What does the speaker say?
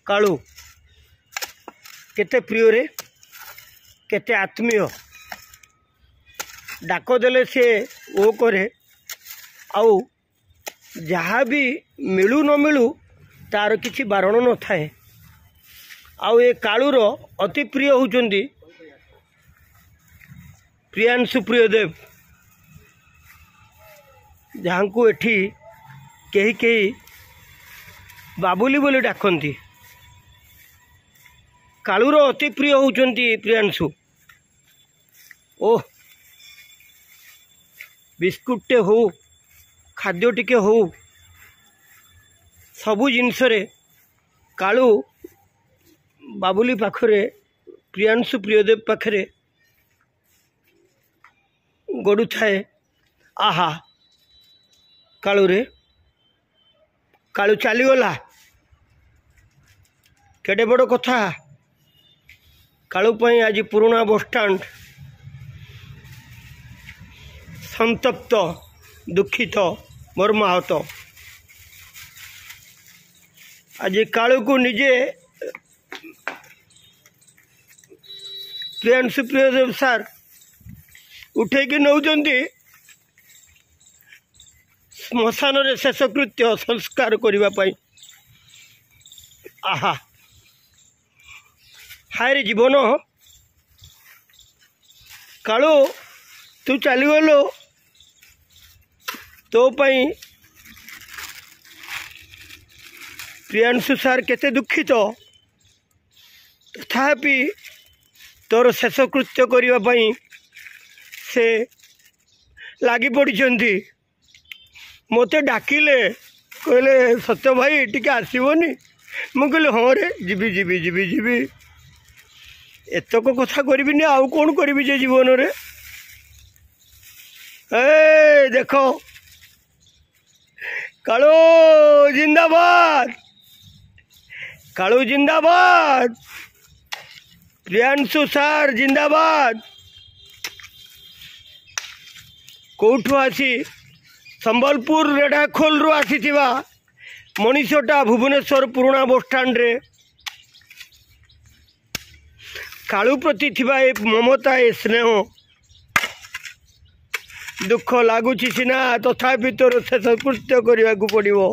कालू केते प्रिय रे केते आत्मीय डाक देले से ओ करे आउ जहाँ भी मिलू न मिलू तार किसी बारण न थाए। आउ ए कालूर अति प्रिय होउचंदी प्रियांशु प्रियदेव जहाँ को एठी कही कही बाबुली बोली डाकती। कालूर अति प्रिय होउचंदी प्रियांशु। ओह बिस्कुटे हो खाद्य टिके हो सबु जिनस कालू बाबुली पाखरे प्रियांशु प्रियदेव पाखरे गड़ू थाए। आहा कालू रे कालू चलीगला केडे बड़ कथा। कालू पई आज पुराना बसस्टाण्ड संतप्त दुखित मर्माहत। आज कालू को निजे प्रियांशु प्रियदेव सार उठे कि नौचंती श्मशान रे शेषकृत्य संस्कार करिबा पई। आहा हाय रे जीवन कालू तू चलीगलु तो पई प्रियांशु सार केते दुखित तथापि तोर शेषकृत्य करिबा पई से लागी पड़िछंती। मते डाकिले कहले सत्य भाई टिके आसीबोनी। मु कहले हाँ रे जीवी जीवी जीवी जीवी एतक कथा करिबिनी आउ कोन करिबि जे जीवन रे। ए देखो कालू जिंदाबाद कालू जिंदाबाद प्रियांशु सार जिंदाबाद। कौठु आसी संबलपुर रेढ़ाखोल रु आसी मनीषटा भुवनेश्वर पुराना बसस्टाण्ड रे कालू प्रति थिबा ए ममता ए स्नेह दुख लगुच सीना तथापि तोर शेषकृत्य करने को पड़ो।